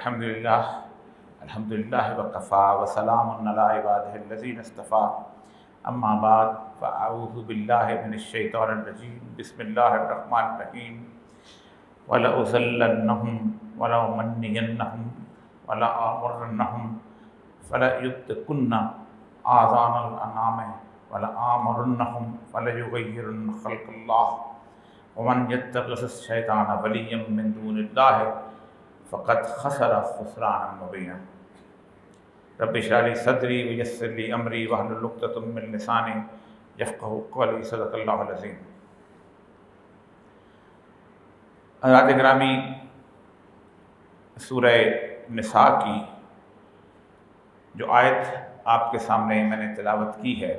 الحمدللہ وکفا وسلام علی عبادہ الذین اصطفیٰ اما بعد فاعوذ باللہ من الشیطان الرجیم بسم اللہ الرحمن الرحیم وَلَأُضِلَّنَّهُمْ وَلَأُمَنِّيَنَّهُمْ وَلَآمُرَنَّهُمْ فَلَيُبْتِكُنَّ آذَانَ الْأَنْعَامِ وَلَآمُرَنَّهُمْ فَلَيُغَيِّرُنَّ خَلْقَ اللَّهِ وَمَنْ يَتَّخِذِ الشَّيْطَانَ وَلِيًّا مِّن دُونِ اللَّهِ فقد خسر خسرانا مبینا۔ رب اشرح لي صدری ویسر لي امری واحلل عقدۃ من لسانی یفقہوا قولی۔ صدق اللہ العظیم۔ حضرات گرامی، سورہ نساء کی جو آیت آپ کے سامنے میں نے تلاوت کی ہے،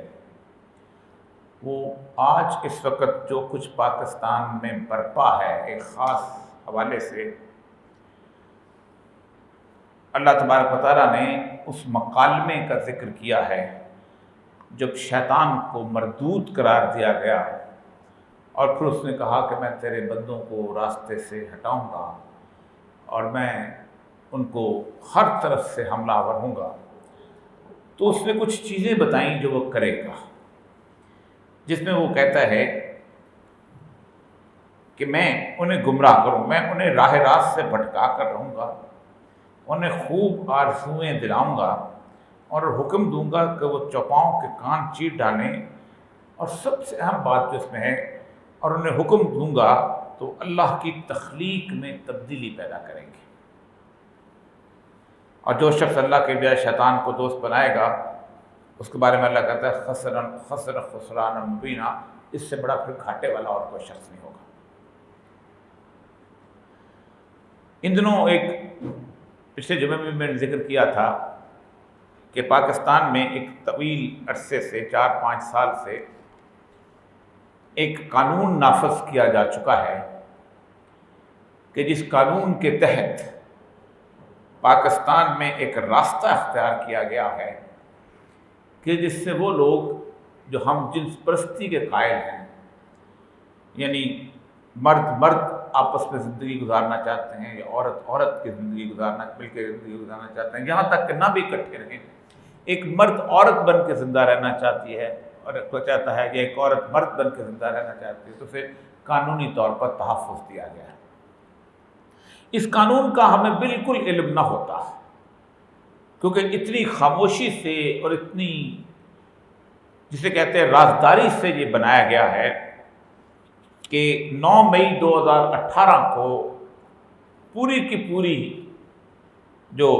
وہ آج اس وقت جو کچھ پاکستان میں برپا ہے ایک خاص حوالے سے، اللہ تبارک و تعالیٰ نے اس مکالمے کا ذکر کیا ہے جب شیطان کو مردود قرار دیا گیا اور پھر اس نے کہا کہ میں تیرے بندوں کو راستے سے ہٹاؤں گا اور میں ان کو ہر طرف سے حملہ آور ہوں گا۔ تو اس نے کچھ چیزیں بتائیں جو وہ کرے گا، جس میں وہ کہتا ہے کہ میں انہیں گمراہ کروں، میں انہیں راہ راست سے بھٹکا کر رہوں گا، انہیں خوب آرزوئیں دلاؤں گا اور حکم دوں گا کہ وہ چوپاؤں کے کان چیر ڈالیں، اور سب سے اہم بات جو اس میں ہے، اور انہیں حکم دوں گا تو اللہ کی تخلیق میں تبدیلی پیدا کریں گے۔ اور جو شخص اللہ کے بجائے شیطان کو دوست بنائے گا، اس کے بارے میں اللہ کہتا ہے خسر خسران مبینہ، اس سے بڑا پھر گھاٹے والا اور کوئی شخص نہیں ہوگا۔ ان دنوں ایک پچھلے جمعے میں نے ذکر کیا تھا کہ پاکستان میں ایک طویل عرصے سے 4-5 سال سے ایک قانون نافذ کیا جا چکا ہے کہ جس قانون کے تحت پاکستان میں ایک راستہ اختیار کیا گیا ہے کہ جس سے وہ لوگ جو ہم جنس پرستی کے قائل ہیں، یعنی مرد آپس میں زندگی گزارنا چاہتے ہیں یا عورت کی زندگی مل کے زندگی گزارنا چاہتے ہیں، یہاں تک کہ نہ بھی اکٹھے رہیں، ایک مرد عورت بن کے زندہ رہنا چاہتی ہے اور کوئی چاہتا ہے کہ ایک عورت مرد بن کے زندہ رہنا چاہتی ہے، تو اسے قانونی طور پر تحفظ دیا گیا ہے۔ اس قانون کا ہمیں بالکل علم نہ ہوتا، کیونکہ اتنی خاموشی سے اور اتنی جسے کہتے ہیں رازداری سے یہ بنایا گیا ہے کہ 9 مئی 2018 کو پوری کی پوری جو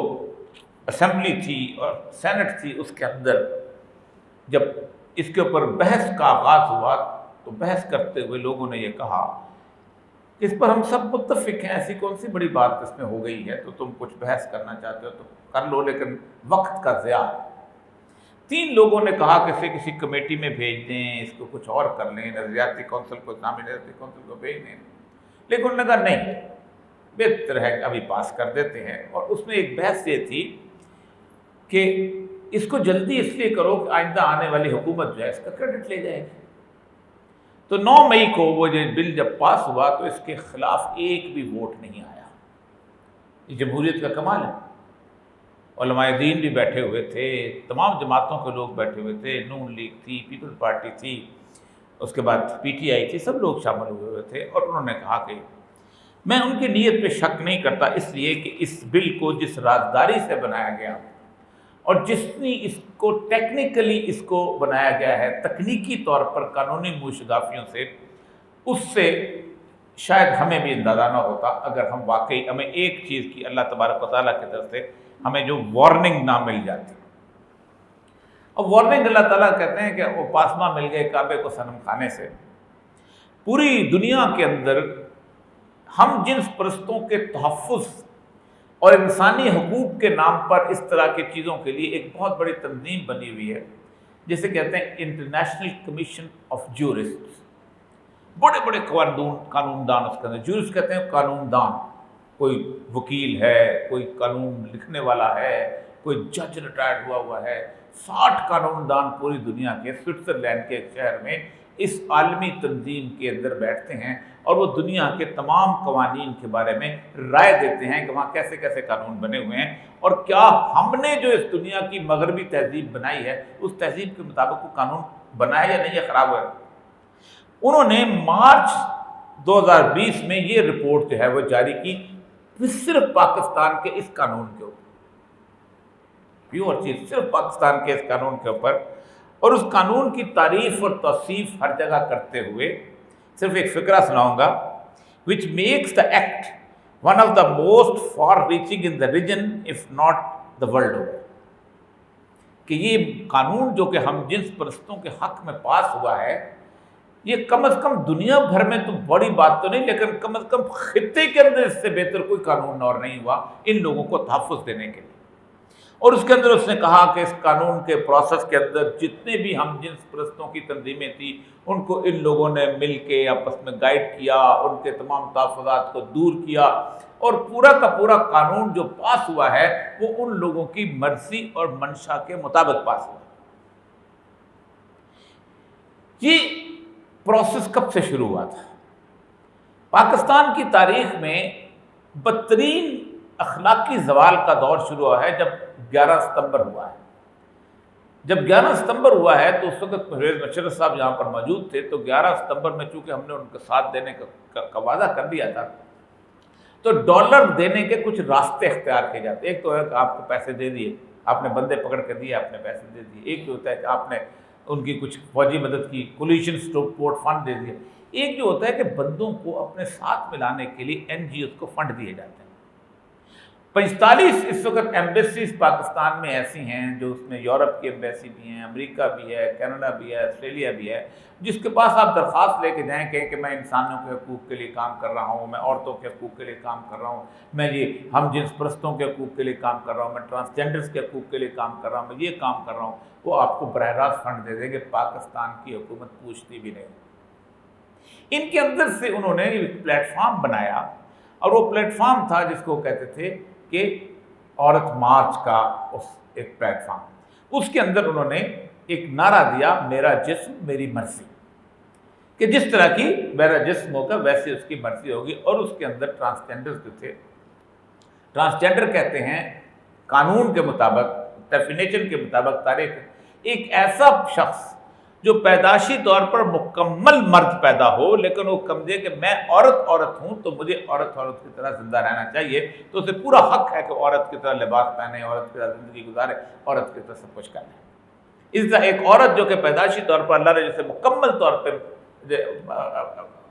اسمبلی تھی اور سینٹ تھی، اس کے اندر جب اس کے اوپر بحث کا آغاز ہوا تو بحث کرتے ہوئے لوگوں نے یہ کہا کہ اس پر ہم سب متفق ہیں، ایسی کون سی بڑی بات اس میں ہو گئی ہے، تو تم کچھ بحث کرنا چاہتے ہو تو کر لو، لیکن وقت کا ضیاع ہے۔ 3 لوگوں نے کہا کہ اسے کسی کمیٹی میں بھیج دیں، اس کو کچھ اور کر لیں، نظریاتی کونسل کو، اسلامی نظریاتی کونسل کو بھیج دیں، لیکن انہوں نے کہا نہیں، بہتر ہے کہ ابھی پاس کر دیتے ہیں۔ اور اس میں ایک بحث یہ تھی کہ اس کو جلدی اس لیے کرو کہ آئندہ آنے والی حکومت جو ہے اس کا کریڈٹ لے جائے گی۔ تو 9 مئی کو وہ جو بل جب پاس ہوا تو اس کے خلاف ایک بھی ووٹ نہیں آیا۔ یہ جمہوریت کا کمال ہے۔ علماء دین بھی بیٹھے ہوئے تھے، تمام جماعتوں کے لوگ بیٹھے ہوئے تھے، نون لیگ تھی، پیپلز پارٹی تھی، اس کے بعد پی ٹی آئی تھی، سب لوگ شامل ہوئے تھے، اور انہوں نے کہا کہ میں ان کی نیت پہ شک نہیں کرتا، اس لیے کہ اس بل کو جس رازداری سے بنایا گیا اور جتنی اس کو ٹیکنیکلی اس کو بنایا گیا ہے، تکنیکی طور پر قانونی موشگافیوں سے، اس سے شاید ہمیں بھی اندازہ نہ ہوتا اگر ہم واقعی ہمیں ایک چیز کی اللہ تبارک و تعالیٰ کی طرف سے ہمیں جو وارننگ نہ مل جاتی۔ اور وارننگ اللہ تعالیٰ کہتے ہیں کہ وہ پاسما مل گئے کعبے کو صنم خانے سے۔ پوری دنیا کے اندر ہم جنس پرستوں کے تحفظ اور انسانی حقوق کے نام پر اس طرح کی چیزوں کے لیے ایک بہت بڑی تنظیم بنی ہوئی ہے، جسے کہتے ہیں انٹرنیشنل کمیشن آف جورسٹس۔ بڑے بڑے قانون دان اس کے اندر، جورسٹ کہتے ہیں قانون دان، کوئی وکیل ہے، کوئی قانون لکھنے والا ہے، کوئی جج ریٹائرڈ ہوا ہے، 60 قانون دان پوری دنیا کے سوئٹزرلینڈ کے ایک شہر میں اس عالمی تنظیم کے اندر بیٹھتے ہیں اور وہ دنیا کے تمام قوانین کے بارے میں رائے دیتے ہیں کہ وہاں کیسے کیسے قانون بنے ہوئے ہیں، اور کیا ہم نے جو اس دنیا کی مغربی تہذیب بنائی ہے اس تہذیب کے مطابق وہ قانون بنا ہے یا نہیں ہے، خراب ہوا ہے۔ انہوں نے مارچ 2020 میں یہ رپورٹ جو ہے وہ جاری کی صرف پاکستان کے اس قانون کے اوپر، پیور چیز صرف پاکستان کے اس قانون کے اوپر، اور اس قانون کی تعریف اور توصیف ہر جگہ کرتے ہوئے صرف ایک فقرہ سناؤں گا، which makes the act one of the most far reaching in the region if not the world over، کہ یہ قانون جو کہ ہم جنس پرستوں کے حق میں پاس ہوا ہے، یہ کم از کم دنیا بھر میں تو بڑی بات تو نہیں، لیکن کم از کم خطے کے اندر اس سے بہتر کوئی قانون اور نہیں ہوا ان لوگوں کو تحفظ دینے کے لیے۔ اور اس کے اندر اس نے کہا کہ اس قانون کے پروسیس کے اندر جتنے بھی ہم جنس پرستوں کی تنظیمیں تھیں ان کو ان لوگوں نے مل کے آپس میں گائیڈ کیا، ان کے تمام تحفظات کو دور کیا، اور پورا کا پورا قانون جو پاس ہوا ہے وہ ان لوگوں کی مرضی اور منشا کے مطابق پاس ہوا۔ یہ پروسیس کب سے شروع ہوا تھا؟ پاکستان کی تاریخ میں بدترین اخلاقی زوال کا دور شروع ہوا ہے جب 11 ستمبر ہوا ہے۔ جب 11 ستمبر ہوا ہے تو اس وقت پرویز مشرف صاحب یہاں پر موجود تھے، تو 11 ستمبر میں چونکہ ہم نے ان کا ساتھ دینے کا وعدہ کر دیا تھا، تو ڈالر دینے کے کچھ راستے اختیار کیے جاتے۔ ایک تو ہے کہ آپ کو پیسے دے دیے، آپ نے بندے پکڑ کے دیے، آپ نے پیسے دے دیے۔ ایک جو ہوتا ہے کہ آپ نے ان کی کچھ فوجی مدد کی، کولیشن سپورٹ فنڈ دے دیے۔ ایک جو ہوتا ہے کہ بندوں کو اپنے ساتھ ملانے کے لیے NGOs کو فنڈ دیے جاتے ہیں۔ 45 اس وقت ایمبیسیز پاکستان میں ایسی ہیں، جو اس میں یورپ کی ایمبیسی بھی ہیں، امریکہ بھی ہے، کینیڈا بھی ہے، آسٹریلیا بھی ہے، جس کے پاس آپ درخواست لے کے جائیں کہ میں انسانوں کے حقوق کے لیے کام کر رہا ہوں، میں عورتوں کے حقوق کے لیے کام کر رہا ہوں، میں یہ ہم جنس پرستوں کے حقوق کے لیے کام کر رہا ہوں، میں ٹرانسجینڈرز کے حقوق کے لیے کام کر رہا ہوں، میں یہ کام کر رہا ہوں، وہ آپ کو براہ راست فنڈ دے دیں گے۔ پاکستان کی حکومت پوچھتی بھی نہیں۔ ان کے اندر سے انہوں نے ایک پلیٹ فارم بنایا، اور وہ پلیٹ فارم تھا جس کو کہتے تھے کہ عورت مارچ کا ایک پلیٹ فارم۔ اس کے اندر انہوں نے ایک نعرہ دیا، میرا جسم میری مرضی، کہ جس طرح کی میرا جسم ہوگا ویسے اس کی مرضی ہوگی۔ اور اس کے اندر ٹرانسجینڈر جو تھے، ٹرانسجینڈر کہتے ہیں قانون کے مطابق، ڈیفینیشن کے مطابق تاریخ، ایک ایسا شخص جو پیدائشی طور پر مکمل مرد پیدا ہو، لیکن وہ سمجھے کہ میں عورت ہوں تو مجھے عورت کی طرح زندہ رہنا چاہیے، تو اسے پورا حق ہے کہ عورت کی طرح لباس پہنے، عورت کی طرح زندگی گزارے، عورت کی طرح سب کچھ کرے۔ اس طرح ایک عورت جو کہ پیدائشی طور پر اللہ نے جسے مکمل طور پر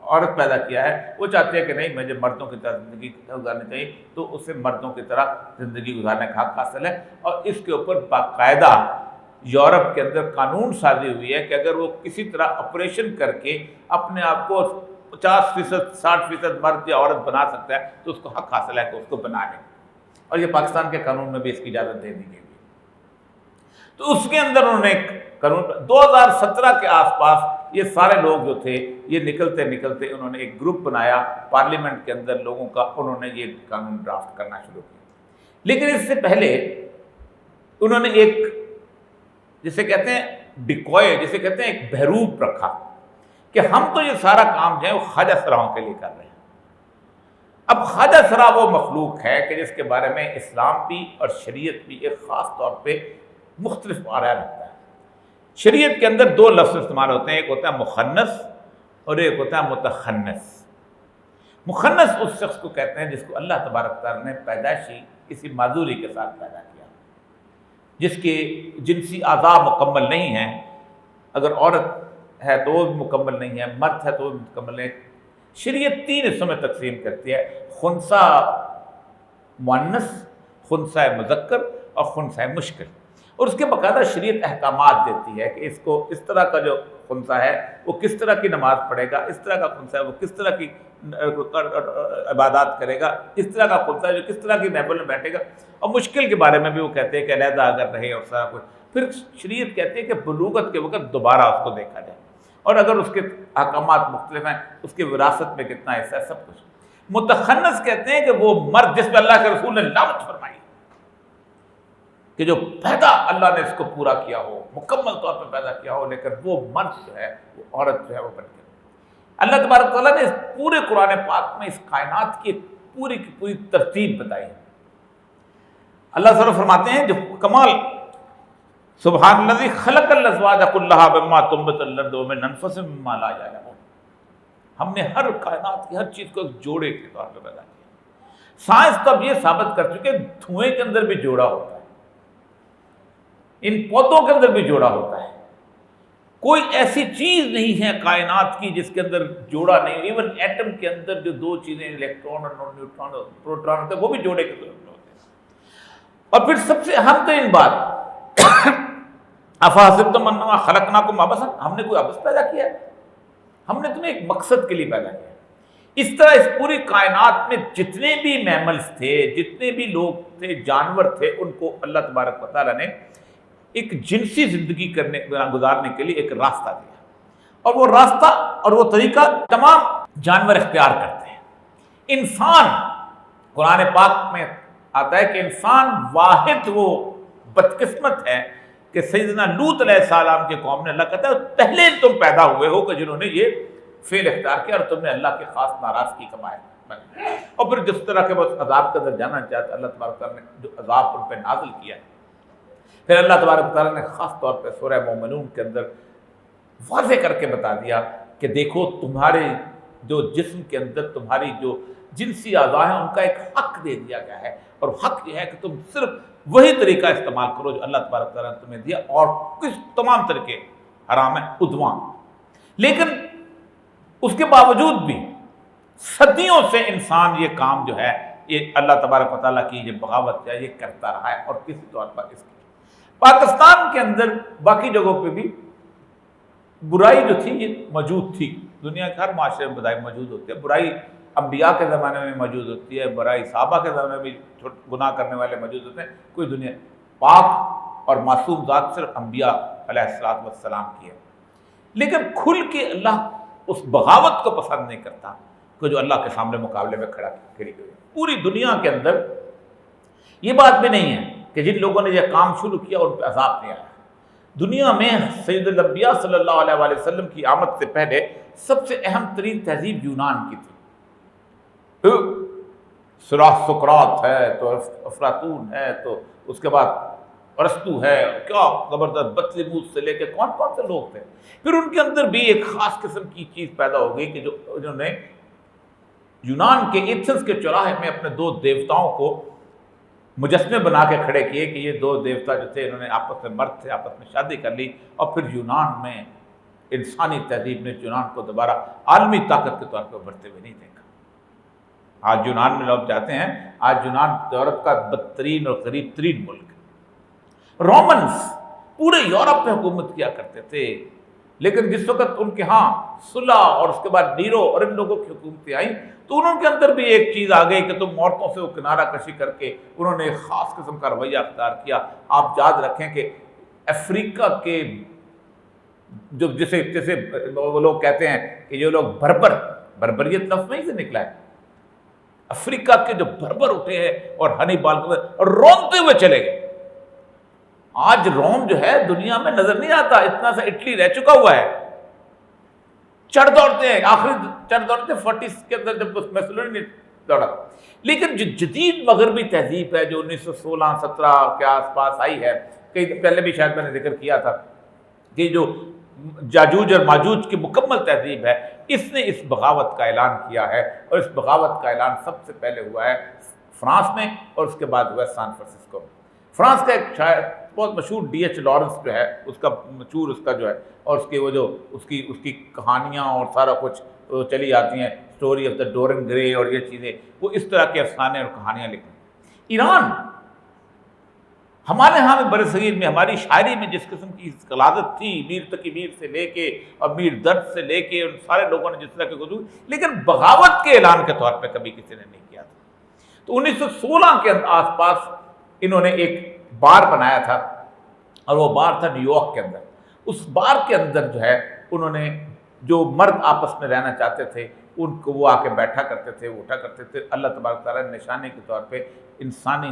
عورت پیدا کیا ہے، وہ چاہتے ہیں کہ نہیں، مجھے مردوں کی طرح زندگی گزارنی چاہیے، تو اسے مردوں کی طرح زندگی گزارنے کا حق حاصل ہے۔ اور اس کے اوپر باقاعدہ یورپ کے اندر قانون سازی ہوئی ہے کہ اگر وہ کسی طرح آپریشن کر کے اپنے آپ کو 50%، 60% مرد یا عورت بنا سکتا ہے تو اس کو حق حاصل ہے کہ اس کو بنا لے، اور یہ پاکستان کے قانون میں بھی اس کی اجازت دے دی گئی۔ تو اس کے اندر انہوں نے قانون 2017 کے آس پاس یہ سارے لوگ جو تھے، یہ نکلتے نکلتے انہوں نے ایک گروپ بنایا پارلیمنٹ کے اندر لوگوں کا، انہوں نے یہ قانون ڈرافٹ کرنا شروع کیا۔ لیکن اس سے پہلے انہوں نے ایک جسے کہتے ہیں ڈیکوئے، جسے کہتے ہیں ایک بہروپ رکھا کہ ہم تو یہ سارا کام جو ہے وہ خواجہ سراؤں کے لیے کر رہے ہیں۔ اب خواجہ سرا وہ مخلوق ہے کہ جس کے بارے میں اسلام بھی اور شریعت بھی ایک خاص طور پہ مختلف آراء رکھتا ہے۔ شریعت کے اندر 2 لفظ استعمال ہوتے ہیں، ایک ہوتا ہے مخنث اور ایک ہوتا ہے متخنث۔ مخنث اس شخص کو کہتے ہیں جس کو اللہ تبارک تعالیٰ نے پیدائشی کسی معذوری کے ساتھ پیدا کیا، جس کے جنسی اعضاء مکمل نہیں ہیں، اگر عورت ہے تو وہ بھی مکمل نہیں ہے، مرد ہے تو وہ بھی مکمل نہیں۔ شریعت 3 حصوں میں تقسیم کرتی ہے، خنثی مؤنث، خنثی مذکر اور خنثی مشکل، اور اس کے باقاعدہ شریعت احکامات دیتی ہے کہ اس کو اس طرح کا جو خنثی ہے وہ کس طرح کی نماز پڑھے گا، اس طرح کا خنثی ہے وہ کس طرح کی عبادات کرے گا، اس طرح کا خنثی ہے جو کس طرح کی محفل میں بیٹھے گا، اور مشکل کے بارے میں بھی وہ کہتے ہیں کہ علیحدہ اگر رہے اور سارا کچھ۔ پھر شریعت کہتی ہے کہ بلوغت کے وقت دوبارہ اس کو دیکھا جائے، اور اگر اس کے احکامات مختلف ہیں، اس کی وراثت میں کتنا حصہ ہے، سب کچھ۔ متخنث کہتے ہیں کہ وہ مرد جس پہ اللہ کے رسول نے لعنت فرمائی، کہ جو پیدا اللہ نے اس کو پورا کیا ہو، مکمل طور پہ پیدا کیا ہو، لیکن وہ مرد جو ہے، وہ عورت جو ہے وہ بن کے اللہ تبارک تعالیٰ نے اس پورے قرآن پاک میں اس کائنات کی پوری کی پوری ترتیب بتائی ہے۔ اللہ تعالیٰ فرماتے ہیں جو کمال، سبحان الذی خلق الازواج کلھا مما تنبت الارض ومن انفس مما لا یعلمون، ہم نے ہر کائنات کی ہر چیز کو ایک جوڑے کے طور پہ پیدا کیا۔ سائنس تو اب یہ ثابت کر چکے دھوئیں کے اندر بھی جوڑا ہوتا ہے، ان پودوں کے اندر بھی جوڑا ہوتا ہے، کوئی ایسی چیز نہیں ہے کائنات کی جس کے اندر جوڑا نہیں، ایون ایٹم کے اندر جو دو چیزیں الیکٹران اور نیوٹران اور پروٹون ہوتے ہیں وہ بھی جوڑے کے طور پہ ہوتے ہیں۔ اور پھر سب سے اہم ترین بات، افحسبتم انما خلقناکم عبثا، ہم نے کوئی عبث پیدا کیا ہے؟ ہم نے تمہیں ایک مقصد کے لیے پیدا کیا۔ اس طرح اس پوری کائنات میں جتنے بھی میملز تھے، جتنے بھی لوگ تھے، جانور تھے، ان کو اللہ تبارک و تعالیٰ نے ایک جنسی زندگی گزارنے کے لیے ایک راستہ دیا، اور وہ راستہ اور وہ طریقہ تمام جانور اختیار کرتے ہیں۔ انسان، قرآن پاک میں آتا ہے کہ انسان واحد وہ بدقسمت ہے کہ سیدنا لوط علیہ السلام کے قوم نے، اللہ کہتا ہے پہلے تم پیدا ہوئے ہو کہ جنہوں نے یہ فعل اختیار کیا اور تم نے اللہ کے خاص ناراضگی کمائے۔ اور پھر جس طرح کے بس عذاب کے اندر جانا چاہتا، اللہ تبارک تعالیٰ نے جو عذاب ان پہ نازل کیا ہے، پھر اللہ تبارک تعالیٰ نے خاص طور پہ سورہ مومنون کے اندر واضح کر کے بتا دیا کہ دیکھو تمہارے جو جسم کے اندر تمہاری جو جنسی اعضاء ہیں ان کا ایک حق دے دیا گیا ہے، اور حق یہ ہے کہ تم صرف وہی طریقہ استعمال کرو جو اللہ تبارک تعالیٰ نے تمہیں دیا، اور کچھ تمام طریقے حرام ہیں، عدوان۔ لیکن اس کے باوجود بھی صدیوں سے انسان یہ کام جو ہے، یہ اللہ تبارک و تعالیٰ کی یہ بغاوت ہے، یہ کرتا رہا ہے، اور کسی طور پر اس کی پاکستان کے اندر باقی جگہوں پہ بھی برائی جو تھی یہ موجود تھی، دنیا کے ہر معاشرے میں برائی موجود ہوتی ہے، برائی انبیاء کے زمانے میں موجود ہوتی ہے، برائی صحابہ کے زمانے میں بھی گناہ کرنے والے موجود ہوتے ہیں، کوئی دنیا پاک اور معصوم ذات صرف انبیاء علیہ السلام کی ہے۔ لیکن کھل کے اللہ اس بغاوت کو پسند نہیں کرتا کہ جو اللہ کے سامنے مقابلے میں کھڑی ہوئی۔ پوری دنیا کے اندر یہ بات بھی نہیں ہے کہ جن لوگوں نے یہ کام شروع کیا ان پہ عذاب نہیں آیا۔ دنیا میں سید الانبیاء صلی اللہ علیہ وآلہ وسلم کی آمد سے پہلے سب سے اہم ترین تہذیب یونان کی تھی۔ سقراط ہے تو افلاطون ہے، تو اس کے بعد ارسطو ہے، کیا زبردست بطلیموس سے لے کے کون کون سے لوگ تھے۔ پھر ان کے اندر بھی ایک خاص قسم کی چیز پیدا ہو گئی کہ جنہوں نے یونان کے ایتھنز کے چوراہے میں اپنے دو دیوتاؤں کو مجسمے بنا کے کھڑے کیے کہ یہ دو دیوتا جو تھے انہوں نے آپس میں مرد تھے، آپس میں شادی کر لی، اور پھر یونان میں انسانی تہذیب نے یونان کو دوبارہ عالمی طاقت کے طور پر ابھرتے ہوئے نہیں دیکھا۔ آج یونان میں لوگ جاتے ہیں، آج یونان یورپ کا بدترین اور غریب ترین ملک ہے۔ رومنز پورے یورپ پہ حکومت کیا کرتے تھے، لیکن جس وقت ان کے ہاں سلا اور اس کے بعد نیرو اور ان لوگوں کی حکومتیں آئیں تو انہوں کے اندر بھی ایک چیز آ گئی کہ تم عورتوں سے وہ کنارہ کشی کر کے انہوں نے ایک خاص قسم کا رویہ اختیار کیا۔ آپ یاد رکھیں کہ افریقہ کے جو جسے وہ لوگ کہتے ہیں کہ یہ لوگ بربریت لفظ میں ہی سے نکلا ہے، افریقہ کے جو بربر اٹھے ہیں اور ہنیبال کو رومتے ہوئے چلے گئے۔ آج روم جو ہے دنیا میں نظر نہیں آتا، اتنا سا اٹلی رہ چکا ہوا ہے، چڑھ دوڑتے ہیں، آخری چڑھ دوڑتے 40s کے اندر جب مسلم نہیں دوڑا۔ لیکن جو جدید مغربی تہذیب ہے جو 1916-17 کے آس پاس آئی ہے، کئی پہلے بھی شاید میں نے ذکر کیا تھا کہ جو یاجوج اور ماجوج کی مکمل تہذیب ہے، اس نے اس بغاوت کا اعلان کیا ہے، اور اس بغاوت کا اعلان سب سے پہلے ہوا ہے فرانس میں، اور اس کے بعد ہوا ہے سان فرانسسکو میں۔ فرانس کا ایک شاعر بہت مشہور ڈی ایچ لارنس جو ہے، اس کا مشہور اس کا جو ہے، اور اس کی وہ جو اس کی کہانیاں اور سارا کچھ چلی آتی ہیں، اسٹوری آف دا ڈورن گرے اور یہ چیزیں، وہ اس طرح کے افسانے اور کہانیاں لکھتے ہیں۔ ایران ہمارے ہاں میں برصغیر میں ہماری شاعری میں جس قسم کی قلادت تھی، میر تقی میر سے لے کے اور میر درد سے لے کے ان سارے لوگوں نے جس طرح کے گزور، لیکن بغاوت کے اعلان کے طور پہ کبھی کسی نے نہیں کیا تھا۔ تو 1916 کے آس پاس انہوں نے ایک بار بنایا تھا، اور وہ بار تھا نیو یارک کے اندر۔ اس بار کے اندر جو ہے انہوں نے جو مرد آپس میں رہنا چاہتے تھے ان کو وہ آ کے بیٹھا کرتے تھے، اٹھا کرتے تھے۔ اللہ تبارک تعالیٰ نے نشانے کے طور پہ انسانی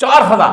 4000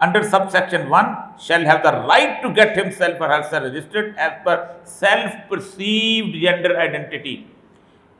under subsection 1 shall have the right to get himself or herself registered as per self perceived gender identity।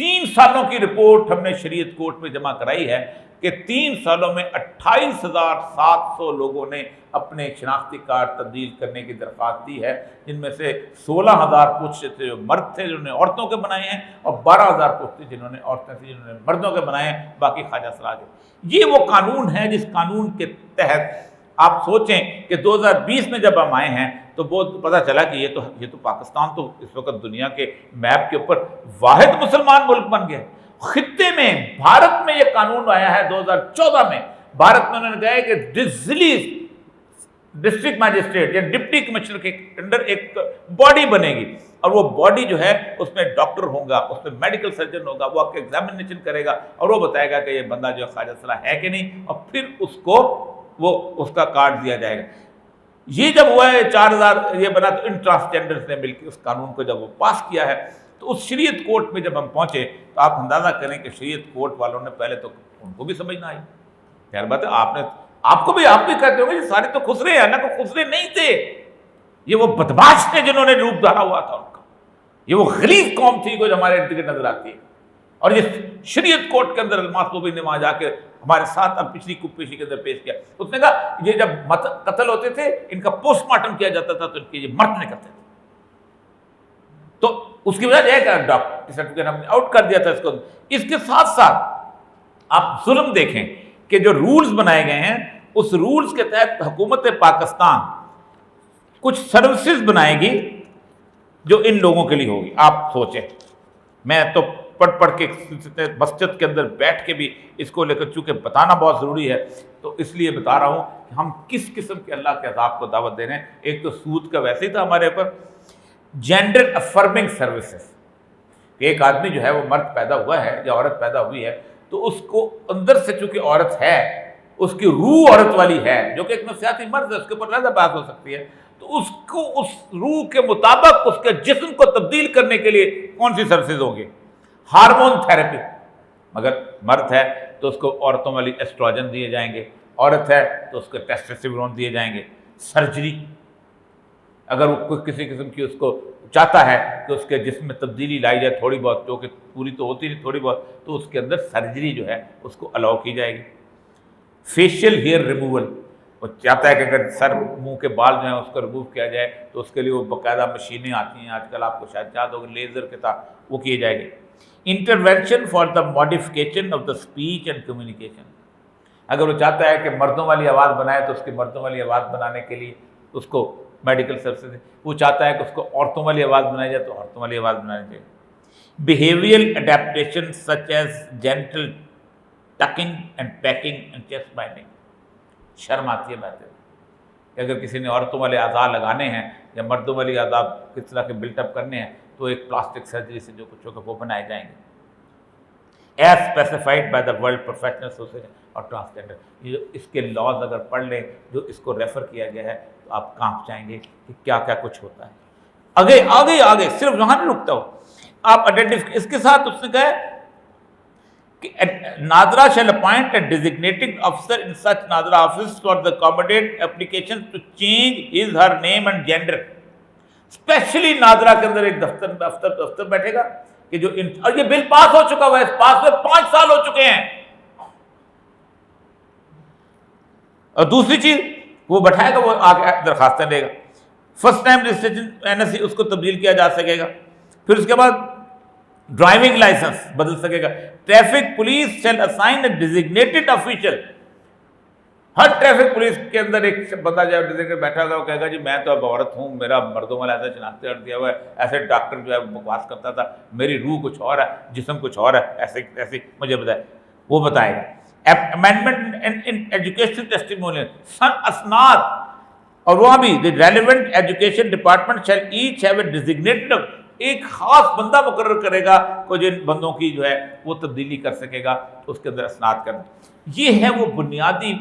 3 سالوں کی رپورٹ ہم نے شریعت کورٹ میں جمع کرائی ہے کہ 3 سالوں میں 28,700 لوگوں نے اپنے شناختی کارڈ تبدیل کرنے کی درخواست دی ہے، جن میں سے 16,000 کچھ تھے جو مرد تھے جنہوں نے عورتوں کے بنائے ہیں، اور 12,000 کچھ تھے جنہوں نے عورتیں تھیں جنہوں نے مردوں کے بنائے ہیں، باقی خواجہ سراج ہے۔ یہ وہ قانون ہے جس قانون کے تحت آپ سوچیں کہ 2020 میں جب ہم آئے ہیں تو بہت پتہ چلا کہ یہ تو پاکستان تو اس وقت دنیا کے میپ کے اوپر واحد مسلمان ملک بن گیا۔ خطے میں بھارت میں یہ قانون آیا ہے 2014 میں، بھارت میں انہوں نے کہا کہ ضلعی ڈسٹرکٹ مجسٹریٹ یا ڈپٹی کمشنر کے انڈر ایک باڈی بنے گی، اور وہ باڈی جو ہے اس میں ڈاکٹر ہوگا، اس میں میڈیکل سرجن ہوگا، وہ آپ کے ایگزامینیشن کرے گا اور وہ بتائے گا کہ یہ بندہ جو خواجہ صلاح ہے کہ نہیں، اور پھر اس کو اس کا کارڈ دیا جائے گا۔ یہ جب ہوا ہے 4,000 یہ بنا تو ان ٹرانسجینڈرز نے مل کے اس قانون کو جب وہ پاس کیا ہے، تو اس شریعت کورٹ میں جب ہم پہنچے تو آپ اندازہ کریں کہ شریعت کورٹ والوں نے پہلے تو ان کو بھی سمجھ نہ آئی۔ خیر بات ہے، آپ بھی کہتے ہوں گے یہ سارے تو خسرے ہیں، نہ کوئی خسرے نہیں تھے، یہ وہ بدماش تھے جنہوں نے روپ دھارا ہوا تھا ان کا، یہ وہ غلیظ قوم تھی جو ہمارے ارد گرد نظر آتی ہے۔ اور یہ شریعت کورٹ کے اندر الماس موبی نے وہاں جا کے ہمارے ساتھ اب پچھلی پیشی کے اندر پیش کیا، اس نے کہا یہ جب قتل ہوتے تھے ان کا پوسٹ مارٹم کیا جاتا تھا تو ان کے یہ مرد نہیں کرتے تھے، تو اس کی وجہ یہ ہے کہ ڈاکٹر سرٹیفکیٹ ہم نے آؤٹ کر دیا تھا اس کو۔ اس کے ساتھ ساتھ آپ ظلم دیکھیں کہ جو رولز بنائے گئے ہیں اس رولز کے تحت حکومت پاکستان کچھ سروسز بنائے گی جو ان لوگوں کے لیے ہوگی۔ آپ سوچیں، میں تو پڑھ کے مسجد کے اندر بیٹھ کے بھی اس کو لے کر چونکہ بتانا بہت ضروری ہے تو اس لیے بتا رہا ہوں کہ ہم کس قسم کے اللہ کے عذاب کو دعوت دے رہے ہیں۔ ایک تو سود کا ویسے ہی تھا ہمارے اوپر، جینڈر افرمنگ سروسز، ایک آدمی جو ہے وہ مرد پیدا ہوا ہے یا عورت پیدا ہوئی ہے تو اس کو اندر سے چونکہ عورت ہے، اس کی روح عورت والی ہے جو کہ ایک نفسیاتی مرض ہے، اس کے اوپر زیادہ بات ہو سکتی ہے، تو اس کو اس روح کے مطابق اس کے جسم کو تبدیل کرنے کے لیے کون سی سروسز ہوں گی؟ Hormone therapy. مگر مرد ہے تو اس کو عورتوں والی ایسٹروجن دیے جائیں گے، عورت ہے تو اس کو ٹیسٹوسٹیرون دیے جائیں گے، سرجری اگر وہ کوئی کسی قسم کی اس کو چاہتا ہے کہ اس کے جسم میں تبدیلی لائی جائے تھوڑی بہت، جو کہ پوری تو ہوتی نہیں تھوڑی بہت، تو اس کے اندر سرجری جو ہے اس کو الاؤ کی جائے گی۔ فیشیل ہیئر ریموول، وہ چاہتا ہے کہ اگر سر منہ کے بال جو ہیں اس کو ریموو کیا جائے تو اس کے لیے وہ باقاعدہ مشینیں آتی ہیں، آج کل آپ کو شاید یاد ہوگا لیزر کے ساتھ وہ کیے جائے گی۔ Intervention for the modification of the speech and communication, اگر وہ چاہتا ہے کہ مردوں والی آواز بنائے تو اس کی مردوں والی آواز بنانے کے لیے اس کو میڈیکل سروسز، وہ چاہتا ہے کہ اس کو عورتوں والی آواز بنائی جائے تو عورتوں والی آواز بنانی چاہیے۔ Behavioural adaptation such as gentle taking and packing and chest binding, شرم آتی ہے باتیں کہ اگر کسی نے عورتوں والے اعضاء لگانے ہیں یا مردوں والی اعضاء کس طرح کے بلٹ اپ کرنے ہیں تو ایک پلاسٹک سرجری سے جو کچھ ہوگا وہ بنائے جائیں گے as specified by the world professional association اور ٹرانسجینڈر۔ یہ اس کے لاز اگر پڑھ لیں جو اس کو ریفر کیا گیا ہے تو آپ کانپ جائیں گے کہ کیا کیا کچھ ہوتا ہے۔ آگے آگے آگے صرف یہاں نہیں رکتا ہو، آپ آئیڈینٹیفائی، اس کے ساتھ اس نے کہا کہ NADRA shall appoint a designated officer in such Nadra office for the accommodate applications to change his her name and gender۔ Especially NADRA کے اندر ایک دفتر بیٹھے گا کہ جو اور یہ بل پاس ہو چکا ہوا ہے، پاس میں 5 سال ہو چکے ہیں۔ اور دوسری چیز وہ بٹھائے گا، وہ آگے درخواستیں لے گا، فرسٹ ٹائم رجسٹریشن NSC اس کو تبدیل کیا جا سکے گا، پھر اس کے بعد ڈرائیونگ لائسنس بدل سکے گا۔ Traffic police shall assign a designated official, ہر ٹریفک پولیس کے اندر ایک بندہ جو ڈیزگنیٹڈ بیٹھا ہوگا وہ کہے گا جی میں تو اب عورت ہوں، میرا مردوں والا ایسا شناختی کارڈ دیا ہوا ہے، ایسے ڈاکٹر جو ہے بکواس کرتا تھا، میری روح کچھ اور ہے جسم کچھ اور ہے، ایسے مجھے بتائے، وہ بتائے گا۔ امینڈمنٹ ان ایجوکیشن ٹیسٹیمونیل، سن اسناد، اور وہاں بھی the relevant education department shall each have a designated, ایک خاص بندہ مقرر کرے گا کو جن بندوں کی جو ہے وہ تبدیلی کر سکے گا اس کے اندر اسناد کرنا۔ یہ ہے وہ بنیادی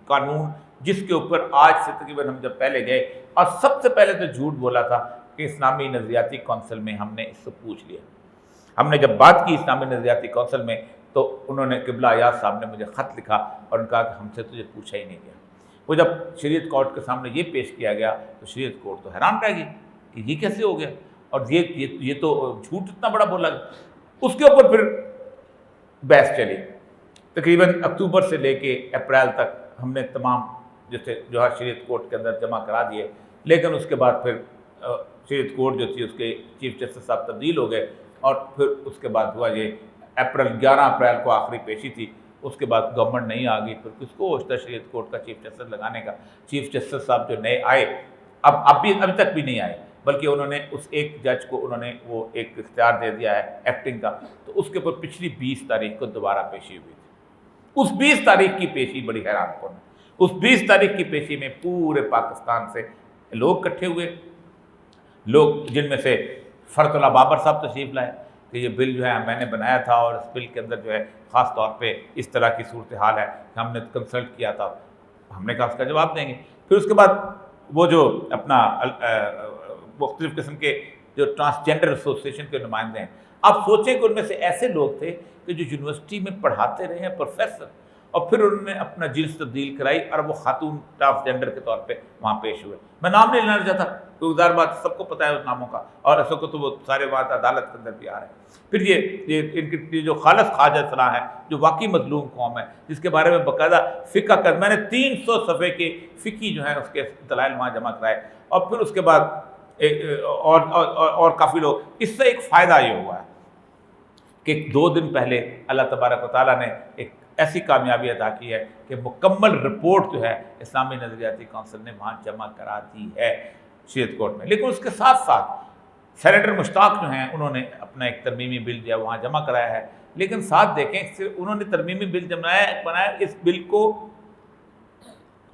قانون جس کے اوپر آج سے تقریباً ہم جب پہلے گئے اور سب سے پہلے تو جھوٹ بولا تھا کہ اسلامی نظریاتی کونسل میں ہم نے اس سے پوچھ لیا۔ ہم نے جب بات کی اسلامی نظریاتی کونسل میں تو انہوں نے قبلہ ایاز صاحب نے مجھے خط لکھا اور ان کہا کہ ہم سے تجھے پوچھا ہی نہیں گیا۔ وہ جب شریعت کورٹ کے سامنے یہ پیش کیا گیا تو شریعت کورٹ تو حیران رہ گئی کہ یہ کیسے ہو گیا، اور یہ تو جھوٹ اتنا بڑا بولا گیا۔ اس کے اوپر پھر بحث چلی. تقریباً اکتوبر سے لے کے اپریل تک ہم نے تمام جیسے جو ہے شریعت کورٹ کے اندر جمع کرا دیے، لیکن اس کے بعد پھر شریعت کورٹ جو تھی اس کے چیف جسٹس صاحب تبدیل ہو گئے، اور پھر اس کے بعد ہوا یہ 11 اپریل کو آخری پیشی تھی. اس کے بعد گورنمنٹ نہیں آ گئی، پھر کس کو ہوتا ہے شریعت کورٹ کا چیف جسٹس لگانے کا. چیف جسٹس صاحب جو نئے آئے ابھی تک بھی نہیں آئے، بلکہ انہوں نے اس ایک جج کو انہوں نے وہ ایک اختیار دے دیا ہے ایکٹنگ کا. تو اس کے اوپر پچھلی 20 تاریخ کو دوبارہ پیشی ہوئی تھی. اس 20 تاریخ کی پیشی بڑی حیران کن ہے. اس 20 تاریخ کی پیشی میں پورے پاکستان سے لوگ اکٹھے ہوئے، لوگ جن میں سے فرت اللہ بابر صاحب تشریف لائے کہ یہ بل جو ہے میں نے بنایا تھا، اور اس بل کے اندر جو ہے خاص طور پہ اس طرح کی صورتحال ہے کہ ہم نے کنسلٹ کیا تھا، ہم نے کہا اس کا جواب دیں گے. پھر اس کے بعد وہ جو اپنا مختلف قسم کے جو ٹرانسجینڈر ایسوسیشن کے نمائندے ہیں، آپ سوچیں کہ ان میں سے ایسے لوگ تھے کہ جو یونیورسٹی میں پڑھاتے رہے ہیں پروفیسر، اور پھر انہوں نے اپنا جنس تبدیل کرائی اور وہ خاتون ٹرانسجینڈر کے طور پہ وہاں پیش ہوئے. میں نام نہیں لینا چاہتا کیونکہ ظاہر بات سب کو پتہ ہے اس ناموں کا، اور ایسا کو تو وہ سارے بات عدالت کے اندر بھی آ رہے ہیں. پھر یہ ان کی جو خالص خواجہ صلاح ہے، جو واقعی مظلوم قوم ہے، جس کے بارے میں باقاعدہ فقہ کا میں نے 300 صفحے کے فقہی جو ہیں اس کے دلائل وہاں جمع کرائے. اور پھر اس کے بعد اور کافی لوگ. اس سے ایک فائدہ یہ ہوا ہے کہ 2 دن پہلے اللہ تبارک و تعالیٰ نے ایک ایسی کامیابی عطا کی ہے کہ مکمل رپورٹ جو ہے اسلامی نظریاتی کونسل نے وہاں جمع کرا دی ہے شریعت کورٹ میں. لیکن اس کے ساتھ ساتھ سینیٹر مشتاق جو ہیں انہوں نے اپنا ایک ترمیمی بل جو ہے وہاں جمع کرایا ہے. لیکن ساتھ دیکھیں صرف انہوں نے ترمیمی بل بنایا اس بل کو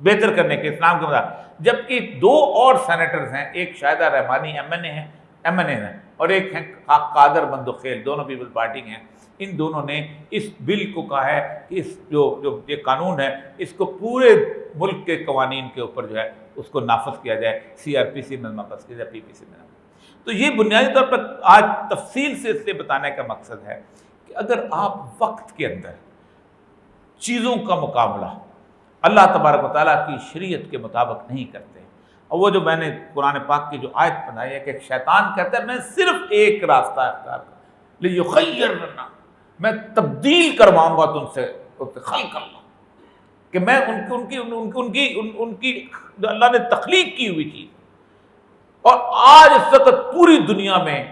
بہتر کرنے کے اسلام کے مطابق، جبکہ 2 اور سینیٹرز ہیں، ایک شاہدہ رحمانی ایم این اے ہیں اور ایک ہیں قادر بندخیل، دونوں پیپل پارٹی کے ہیں. ان دونوں نے اس بل کو کہا ہے کہ اس جو یہ قانون ہے اس کو پورے ملک کے قوانین کے اوپر جو ہے اس کو نافذ کیا جائے، CRPC میں نافذ کیا جائے، PPC میں نافذ. تو یہ بنیادی طور پر آج تفصیل سے اس لیے بتانے کا مقصد ہے کہ اگر آپ وقت کے اندر چیزوں کا مقابلہ اللہ تبارک و تعالیٰ کی شریعت کے مطابق نہیں کرتے، اور وہ جو میں نے قرآن پاک کی جو آیت بنائی ہے کہ شیطان کہتا ہے میں صرف ایک راستہ اختیار کروں، لیخیرنا، میں تبدیل کرواؤں گا تم سے، خلق اللہ، کہ میں ان کی جو اللہ نے تخلیق کی ہوئی چیز. اور آج اس وقت پوری دنیا میں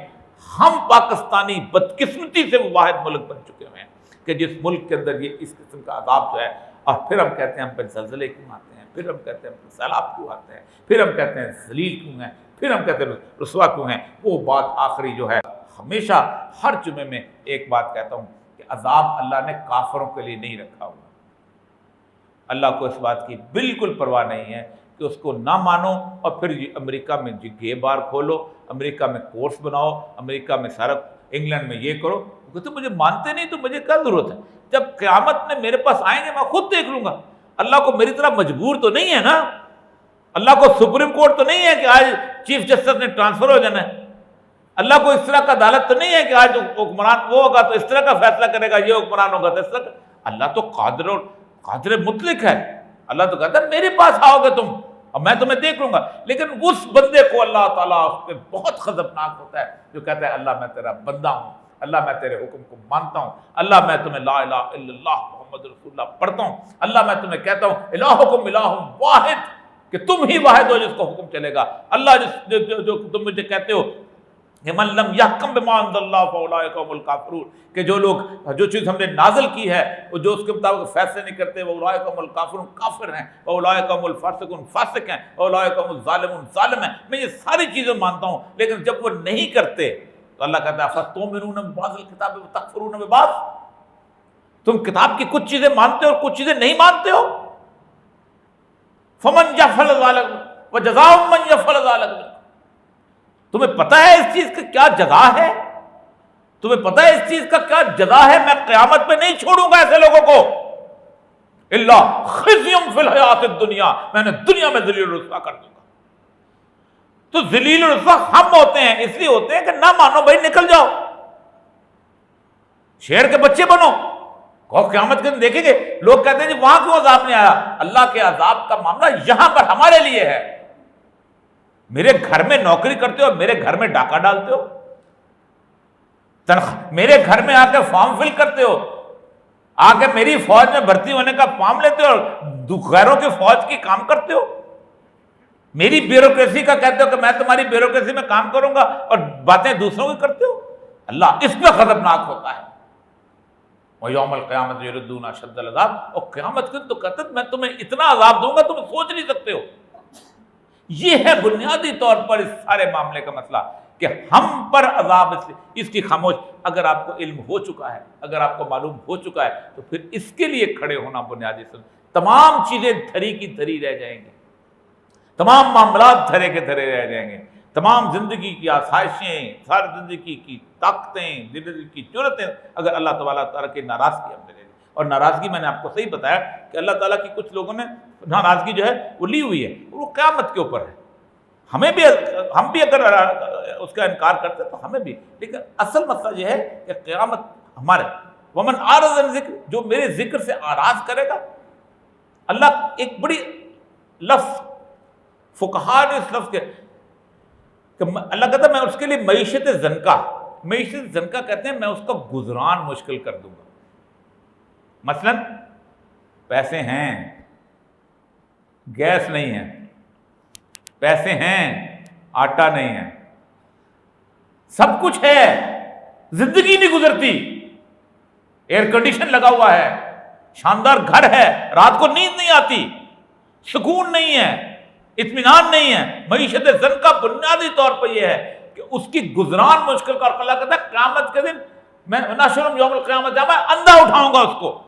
ہم پاکستانی بدقسمتی سے وہ واحد ملک بن چکے ہیں کہ جس ملک کے اندر یہ اس قسم کا عذاب جو ہے. اور پھر ہم کہتے ہیں ہم پہ زلزلے کیوں آتے ہیں، پھر ہم کہتے ہیں سیلاب کیوں آتے ہیں، پھر ہم کہتے ہیں ذلیل کیوں ہیں، پھر ہم کہتے ہیں رسوا کیوں ہیں. وہ بات آخری جو ہے، ہمیشہ ہر جمعے میں ایک بات کہتا ہوں کہ عذاب اللہ نے کافروں کے لیے نہیں رکھا ہوا. اللہ کو اس بات کی بالکل پرواہ نہیں ہے کہ اس کو نہ مانو اور پھر امریکہ میں گے بار کھولو، امریکہ میں کورس بناؤ، امریکہ میں سارا، انگلینڈ میں یہ کرو. کہتے مجھے مانتے نہیں تو مجھے کیا ضرورت ہے؟ جب قیامت میں میرے پاس آئیں گے میں خود دیکھ لوں گا. اللہ کو میری طرح مجبور تو نہیں ہے نا، اللہ کو سپریم کورٹ تو نہیں ہے کہ آج چیف جسٹس نے ٹرانسفر ہو جانا ہے، اللہ کو اس طرح کا عدالت تو نہیں ہے کہ آج حکمران وہ ہوگا تو اس طرح کا فیصلہ کرے گا، یہ حکمران ہوگا تو اس طرح کا. اللہ تو قادر مطلق ہے. اللہ تو کہتا ہے میرے پاس آؤ گے تم اور میں تمہیں دیکھ لوں گا. لیکن اس بندے کو اللہ تعالیٰ اس پہ بہت غضبناک ہوتا ہے جو کہتا ہے اللہ میں تیرا بندہ ہوں، اللہ میں تیرے حکم کو مانتا ہوں، اللہ میں تمہیں لا الہ الا اللہ محمد رسول اللہ پڑھتا ہوں، اللہ میں تمہیں کہتا ہوں الہکم الہ واحد، کہ تم ہی واحد ہو جس کو حکم چلے گا. اللہ جو تم مجھے کہتے ہو کہ من لم یحکم بما انزل اللہ فاولئک هم الکافرون، کہ جو لوگ جو چیز ہم نے نازل کی ہے وہ جو اس کے مطابق فیصلے نہیں کرتے، واولئک هم الکافرون کافر ہیں، واولئک هم الفاسقون فاسق ہیں، واولئک هم الظالمون ظالم ہیں. میں یہ ساری چیزیں مانتا ہوں، لیکن جب وہ نہیں کرتے تو اللہ کہتا ہے فتؤمنون ببعض الکتاب وتکفرون ببعض، تم کتاب کی کچھ چیزیں مانتے ہو اور کچھ چیزیں نہیں مانتے ہو. فمن یفعل ذلک وجزاء من یفعل ذلک، تمہیں پتہ ہے اس چیز کا کیا جزا ہے، تمہیں پتہ ہے اس چیز کا کیا جزا ہے. میں قیامت میں نہیں چھوڑوں گا ایسے لوگوں کو، الا خزی فی الحیات الدنیا، میں نے دنیا میں ذلیل و رسوا کر دوں گا. تو ذلیل و رسوا ہم ہوتے ہیں، اس لیے ہوتے ہیں کہ نہ مانو بھائی نکل جاؤ، شیر کے بچے بنو. قیامت کے دن دیکھیں گے لوگ کہتے ہیں جی وہاں کیوں عذاب نہیں آیا. اللہ کے عذاب کا معاملہ یہاں پر ہمارے لیے ہے. میرے گھر میں نوکری کرتے ہو، میرے گھر میں ڈاکہ ڈالتے ہو، میرے گھر میں آ کے فارم فل کرتے ہو، آ کے میری فوج میں بھرتی ہونے کا فارم لیتے ہو اور غیروں کی فوج کی کام کرتے ہو، میری بیوروکریسی کا کہتے ہو کہ میں تمہاری بیوروکریسی میں کام کروں گا اور باتیں دوسروں کی کرتے ہو۔ اللہ اس پہ غضبناک ہوتا ہے۔ وَيَوْمَ الْقِيَامَةِ يُرَدُّونَ أَشَدَّ الْعَذَابِ، اور قیامت کے دن تو کہتے ہیں میں تمہیں اتنا عذاب دوں گا تم سوچ نہیں سکتے ہو۔ یہ ہے بنیادی طور پر اس سارے معاملے کا مسئلہ کہ ہم پر عذاب اس کی خاموش۔ اگر آپ کو علم ہو چکا ہے، اگر آپ کو معلوم ہو چکا ہے، تو پھر اس کے لیے کھڑے ہونا بنیادی سے تمام چیزیں دھری کی دھری رہ جائیں گی، تمام معاملات دھرے کے دھرے رہ جائیں گے، تمام زندگی کی آسائشیں، ساری زندگی کی طاقتیں، زندگی کی ضرورتیں اگر اللہ تعالیٰ کی ناراضگی ہم نے لے لی۔ اور ناراضگی میں نے آپ کو صحیح بتایا کہ اللہ تعالیٰ کی کچھ لوگوں نے ناراضگی جو ہے وہ لی ہوئی ہے، وہ قیامت کے اوپر ہے۔ ہم بھی اگر اس کا انکار کرتے ہیں تو ہمیں بھی، لیکن اصل مسئلہ یہ ہے کہ قیامت ہمارے ومن اعرض عن ذکر، جو میرے ذکر سے آراز کرے گا۔ اللہ ایک بڑی لفظ فقہاء نے اس لفظ کے کہ اللہ کہتا ہے میں اس کے لیے معیشت زنکا کہتے ہیں میں اس کا گزران مشکل کر دوں گا۔ مثلا پیسے ہیں، گیس نہیں ہے، پیسے ہیں، آٹا نہیں ہے، سب کچھ ہے، زندگی نہیں گزرتی، ایئر کنڈیشن لگا ہوا ہے، شاندار گھر ہے، رات کو نیند نہیں آتی، سکون نہیں ہے، اطمینان نہیں ہے۔ معیشت زن کا بنیادی طور پر یہ ہے کہ اس کی گزران مشکل کا، اللہ کہتا ہے قیامت کے دن میں ناشرم یوم القیامت میں اندھا اٹھاؤں گا اس کو۔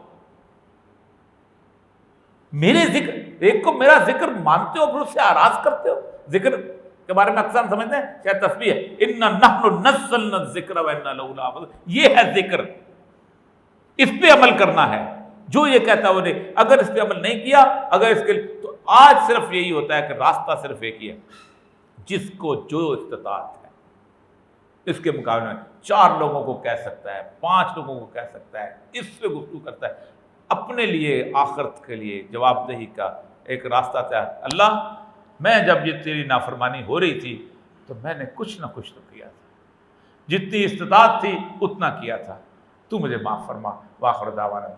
میرے ذکر، ایک کو میرا ذکر مانتے ہو پھر اس سے آراز کرتے ہو۔ ذکر کے بارے میں اکثر ہم سمجھتے ہیں شاید تسبیح ہے، اِنَّا نَحْنُ نَزَّلْنَا الذِّكْرَ وَإِنَّا لَهُ لَحَافِظُونَ، یہ ہے ذکر، اس پہ عمل کرنا ہے۔ جو یہ کہتا ہے وہ نہیں، اگر اس پہ عمل نہیں کیا، اگر اس کے تو آج صرف یہی ہوتا ہے کہ راستہ صرف ایک ہی ہے، جس کو جو استطاعت ہے اس کے مقابلے میں 4 لوگوں کو کہہ سکتا ہے، 5 لوگوں کو کہہ سکتا ہے، اس پہ گفتگو کرتا ہے، اپنے لیے آخرت کے لیے جواب دہی کا ایک راستہ تھا۔ اللہ میں جب یہ تیری نافرمانی ہو رہی تھی تو میں نے کچھ نہ کچھ تو کیا تھا، جتنی استطاعت تھی اتنا کیا تھا، تو مجھے معاف فرما۔ وآخر دعوانا